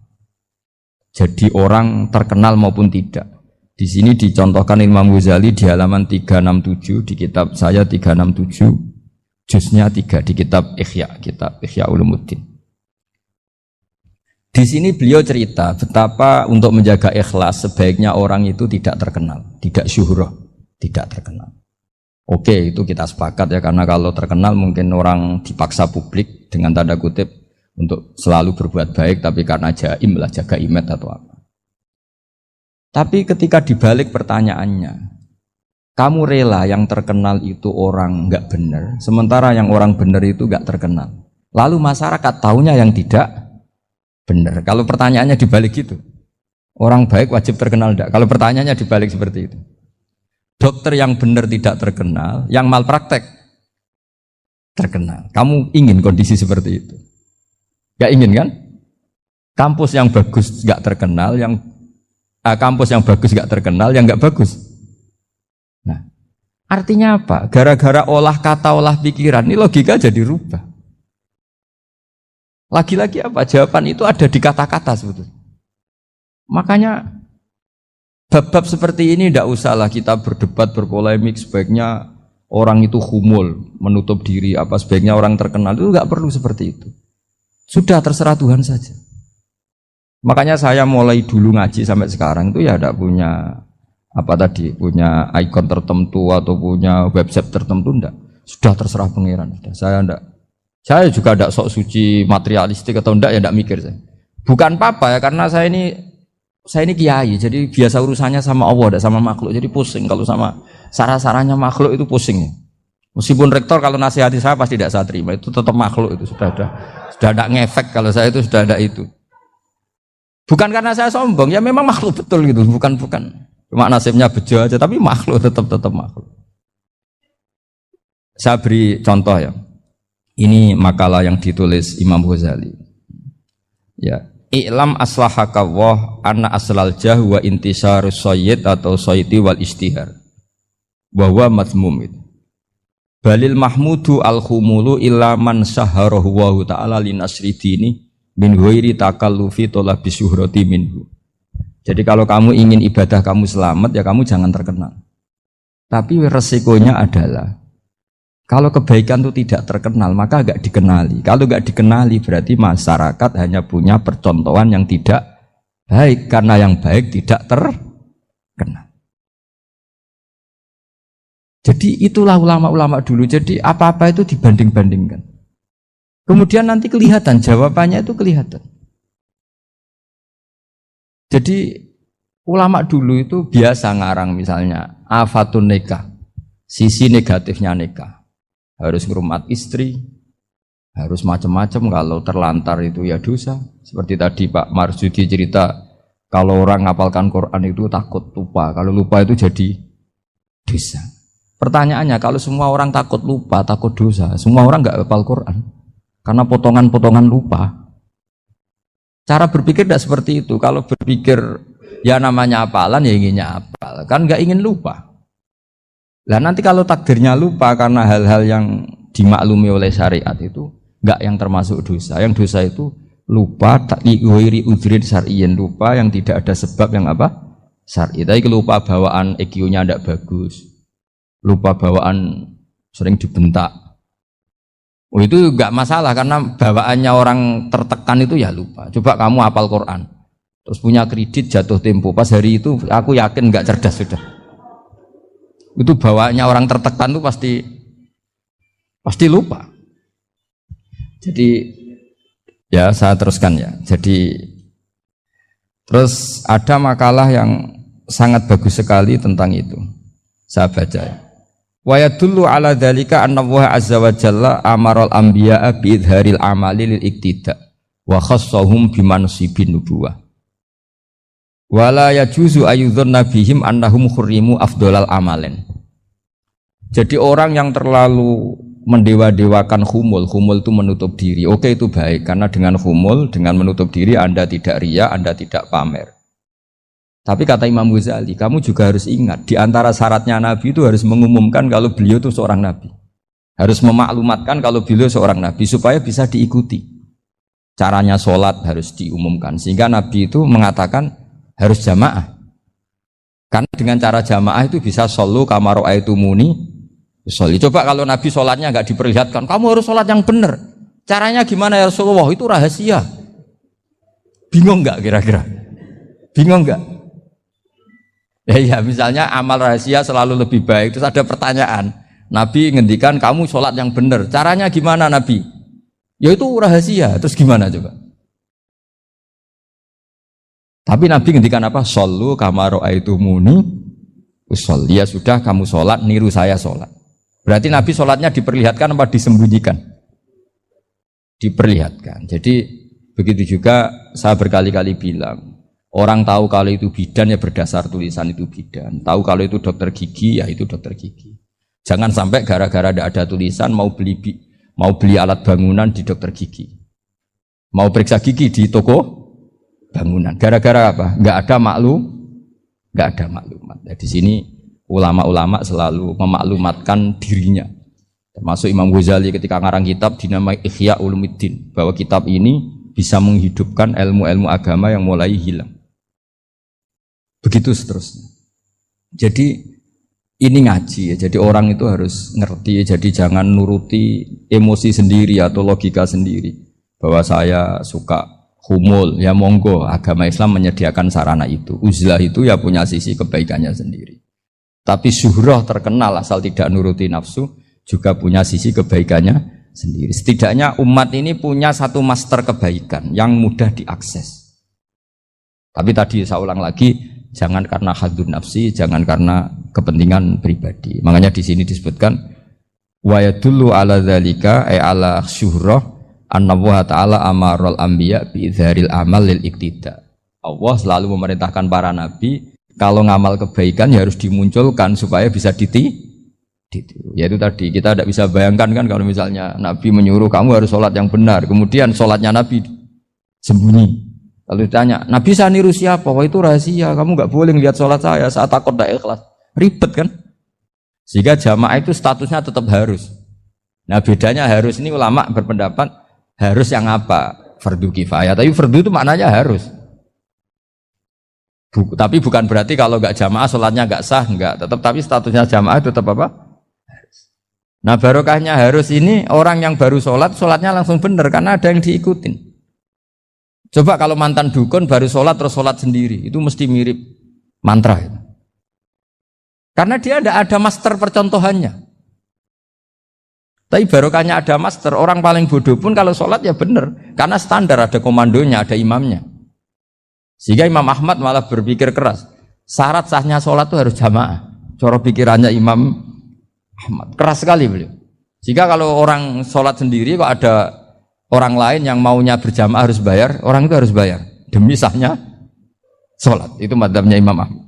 jadi orang terkenal maupun tidak. Di sini dicontohkan Imam Ghazali di halaman 367 di kitab saya 367. Juznya 3 di kitab Ihya Ulumuddin. Di sini beliau cerita betapa untuk menjaga ikhlas sebaiknya orang itu tidak terkenal, tidak syuhrah, tidak terkenal. Oke, itu kita sepakat ya, karena kalau terkenal mungkin orang dipaksa publik dengan tanda kutip untuk selalu berbuat baik, tapi karena jaim lah, jaga image atau apa. Tapi ketika dibalik pertanyaannya, kamu rela yang terkenal itu orang nggak benar, sementara yang orang benar itu nggak terkenal. Lalu masyarakat taunya yang tidak benar. Kalau pertanyaannya dibalik gitu, orang baik wajib terkenal enggak? Kalau pertanyaannya dibalik seperti itu, dokter yang benar tidak terkenal, yang malpraktek terkenal. Kamu ingin kondisi seperti itu? Gak ingin kan? Kampus yang bagus nggak terkenal, kampus yang bagus nggak terkenal, yang nggak bagus. Nah, artinya apa? Gara-gara olah kata, olah pikiran, ini logika jadi rubah. Lagi-lagi apa? Jawaban itu ada di kata-kata sebetulnya. Makanya bab-bab seperti ini tidak usahlah kita berdebat, berpolemik. Sebaiknya orang itu humul, menutup diri, apa sebaiknya orang terkenal, itu nggak perlu seperti itu. Sudah terserah Tuhan saja. Makanya saya mulai dulu ngaji sampai sekarang itu ya tidak punya punya ikon tertentu atau punya website tertentu, enggak. Sudah terserah pangeran. Saya juga enggak sok suci materialistik atau enggak, ya enggak mikir saya. Bukan apa-apa ya, karena saya ini kiai, jadi biasa urusannya sama Allah, enggak sama makhluk. Jadi pusing kalau sama sarah-sarahnya makhluk itu pusing ya. Meskipun rektor kalau nasihati saya pasti tidak saya terima, itu tetap makhluk, itu sudah ada ngefek kalau saya itu sudah ada itu. Bukan karena saya sombong, ya memang makhluk betul gitu, bukan. Cuma nasibnya bejo aja, tapi makhluk tetap makhluk. Saya beri contoh ya. Ini makalah yang ditulis Imam Ghazali. Ya, i'lam aslahakallah anna aslal jah wa intisarus sayyid atau sayyidi wal istihar. Wa huwa mazmum itu. Balil mahmudu al-khumulu illa man syaharahu wa ta'ala linasri dini min ghairi takallufi talabi syuhrati minhu. Jadi kalau kamu ingin ibadah kamu selamat, ya kamu jangan terkenal. Tapi resikonya adalah kalau kebaikan itu tidak terkenal, maka agak dikenali. Kalau agak dikenali berarti masyarakat hanya punya percontohan yang tidak baik, karena yang baik tidak terkenal. Jadi itulah ulama-ulama dulu. Jadi apa-apa itu dibanding-bandingkan. Kemudian nanti kelihatan, jawabannya itu kelihatan. Jadi ulama dulu itu biasa ngarang misalnya afatun nikah, sisi negatifnya nikah, harus ngurmat istri, harus macam-macam, kalau terlantar itu ya dosa. Seperti tadi Pak Marsudi cerita Kalau orang ngapalkan Quran itu takut lupa. Kalau lupa itu jadi dosa. Pertanyaannya, kalau semua orang takut lupa, takut dosa, semua orang nggak hafal Quran karena potongan-potongan lupa. Cara berpikir tidak seperti itu. Kalau berpikir ya namanya hafalan ya inginnya hafal, kan nggak ingin lupa. Lah nanti kalau takdirnya lupa karena hal-hal yang dimaklumi oleh syariat itu nggak yang termasuk dosa. Yang dosa itu lupa takliwiri udhrin syar'iyyin, lupa yang tidak ada sebab yang apa? Syar'i. Tapi lupa bawaan EQ-nya tidak bagus, lupa bawaan sering dibentak. Oh, itu nggak masalah karena bawaannya orang tertekan itu ya lupa. Coba kamu hafal Quran, terus punya kredit jatuh tempo, pas hari itu aku yakin nggak cerdas sudah. Itu bawaannya orang tertekan itu pasti lupa. Jadi ya saya teruskan ya. Jadi terus ada makalah yang sangat bagus sekali tentang itu. Saya baca ya. Wa yadullu ala dzalika anna Allah azza wa jalla amaral anbiya'a bi idharil amali lil iktida wa khassahum bi mansibin nubuwah. Wa la yajuzu ayyudhanna bihim annahum khurrimu afdhalal amalen. Jadi orang yang terlalu mendewa-dewakan khumul itu menutup diri. Oke, itu baik karena dengan khumul, dengan menutup diri Anda tidak riya, Anda tidak pamer. Tapi kata Imam Ghazali, kamu juga harus ingat di antara syaratnya Nabi itu harus mengumumkan kalau beliau itu seorang Nabi. Harus memaklumatkan kalau beliau seorang Nabi supaya bisa diikuti. Caranya sholat harus diumumkan sehingga Nabi itu mengatakan harus jamaah. Karena dengan cara jamaah itu bisa shollu kama ra'aitumuni usolli. Coba kalau Nabi sholatnya nggak diperlihatkan, kamu harus sholat yang benar. Caranya gimana ya Rasulullah? Itu rahasia. Bingung nggak kira-kira? Bingung nggak? Ya misalnya amal rahasia selalu lebih baik. Terus ada pertanyaan, Nabi ngendikan kamu sholat yang benar. Caranya gimana Nabi? Ya itu rahasia. Terus gimana coba? Tapi Nabi ngendikan apa? Shollu kama ra'aitumuni usolli. Ya sudah kamu sholat, niru saya sholat. Berarti Nabi sholatnya diperlihatkan apa disembunyikan? Diperlihatkan. Jadi begitu juga saya berkali-kali bilang, orang tahu kalau itu bidan ya berdasar tulisan itu bidan. Tahu kalau itu dokter gigi ya itu dokter gigi. Jangan sampai gara-gara tidak ada tulisan mau beli alat bangunan di dokter gigi, mau periksa gigi di toko bangunan. Gara-gara apa? Nggak ada maklumat. Nah, di sini ulama-ulama selalu memaklumatkan dirinya. Termasuk Imam Ghazali ketika ngarang kitab dinamai Ihya Ulumuddin, bahwa kitab ini bisa menghidupkan ilmu-ilmu agama yang mulai hilang. Begitu seterusnya. Jadi ini ngaji ya. Jadi orang itu harus ngerti. Jadi jangan nuruti emosi sendiri atau logika sendiri. Bahwa saya suka humul, ya monggo. Agama Islam menyediakan sarana itu. Uzlah itu ya punya sisi kebaikannya sendiri. Tapi syuhrah terkenal asal tidak nuruti nafsu juga punya sisi kebaikannya sendiri. Setidaknya umat ini punya satu master kebaikan yang mudah diakses. Tapi tadi saya ulang lagi, jangan karena hadzun nafsi, jangan karena kepentingan pribadi. Makanya di sini disebutkan wa yadullu ala dzalika ay ala syuhrah anna Allah taala amaral anbiya bi idharil amal lil iktida. Allah selalu memerintahkan para nabi kalau ngamal kebaikan ya harus dimunculkan supaya bisa ditiru. Yaitu tadi kita tidak bisa bayangkan kan kalau misalnya Nabi menyuruh kamu harus sholat yang benar, kemudian sholatnya Nabi sembunyi. Kalau ditanya, Nabi saya niru siapa? Wah itu rahasia, kamu nggak boleh lihat sholat saya takut tidak ikhlas. Ribet kan? Sehingga jamaah itu statusnya tetap harus. Nah bedanya harus ini ulama berpendapat harus yang apa? Fardu kifayah. Tapi fardu itu maknanya harus. Tapi bukan berarti kalau nggak jamaah sholatnya nggak sah, nggak. Tapi statusnya jamaah tetap apa? Nah barokahnya harus ini orang yang baru sholatnya langsung benar karena ada yang diikutin. Coba kalau mantan dukun baru sholat terus sholat sendiri, itu mesti mirip mantra. Karena dia tidak ada master percontohannya. Tapi barokahnya ada master, orang paling bodoh pun kalau sholat ya benar, karena standar ada komandonya, ada imamnya. Sehingga Imam Ahmad malah berpikir keras, syarat sahnya sholat itu harus jamaah. Cara pikirannya Imam Ahmad keras sekali beliau. Jika kalau orang sholat sendiri kok ada orang lain yang maunya berjamaah harus bayar, orang itu harus bayar demi sahnya sholat. Itu madzhabnya Imam Ahmad.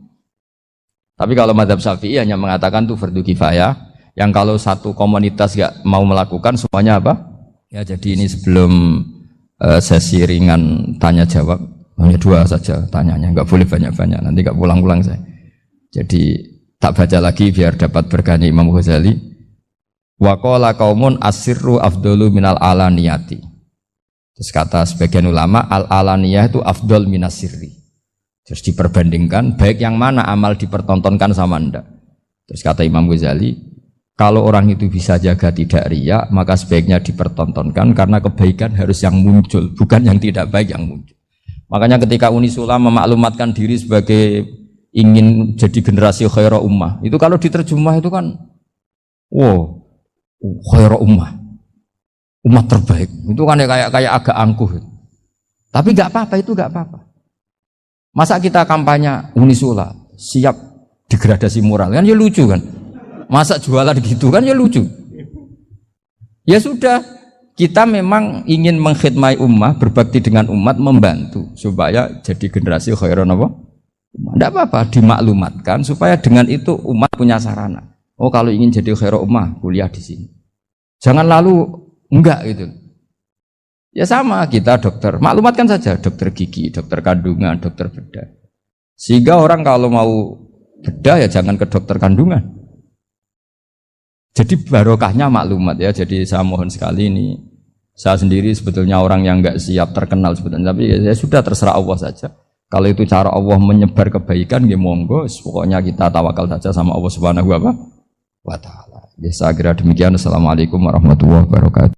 Tapi kalau madzhab Syafi'i hanya mengatakan itu fardu kifayah. Yang kalau satu komunitas nggak mau melakukan semuanya apa? Ya jadi ini sebelum sesi ringan tanya jawab hanya 2 saja tanyanya, nggak boleh banyak-banyak. Nanti nggak pulang-pulang saya. Jadi tak baca lagi biar dapat berkahnya Imam Ghazali. Wa qala qaumun asirru afdalu minal alaniyati. Terus kata sebagian ulama al alaniyah itu afdal minas sirri. Terus diperbandingkan baik yang mana amal dipertontonkan sama ndak. Terus kata Imam Ghazali, kalau orang itu bisa jaga tidak riya, maka sebaiknya dipertontonkan karena kebaikan harus yang muncul, bukan yang tidak baik yang muncul. Makanya ketika Unisula memaklumatkan diri sebagai ingin jadi generasi khairah ummah, itu kalau diterjemah itu kan wow, khairah ummah, umat terbaik. Itu kan kayak agak angkuh. Tapi nggak apa-apa, itu nggak apa-apa. Masa kita kampanye Unisula siap degradasi moral, kan ya lucu kan. Masa jualan gitu kan ya lucu. Ya sudah, kita memang ingin mengkhidmati ummah, berbakti dengan umat, membantu supaya jadi generasi khairah apa? Tidak apa-apa, dimaklumatkan supaya dengan itu umat punya sarana. Oh kalau ingin jadi khairah ummah, kuliah di sini. Jangan lalu enggak gitu. Ya sama kita dokter, maklumatkan saja dokter gigi, dokter kandungan, dokter bedah. Sehingga orang kalau mau bedah ya jangan ke dokter kandungan. Jadi barokahnya maklumat ya. Jadi saya mohon sekali ini, saya sendiri sebetulnya orang yang enggak siap terkenal sebetulnya, tapi ya sudah terserah Allah saja. Kalau itu cara Allah menyebar kebaikan, ya monggo. Pokoknya kita tawakal saja sama Allah Subhanahu wa Ta'ala. Ya saya kira demikian. Assalamualaikum warahmatullahi wabarakatuh.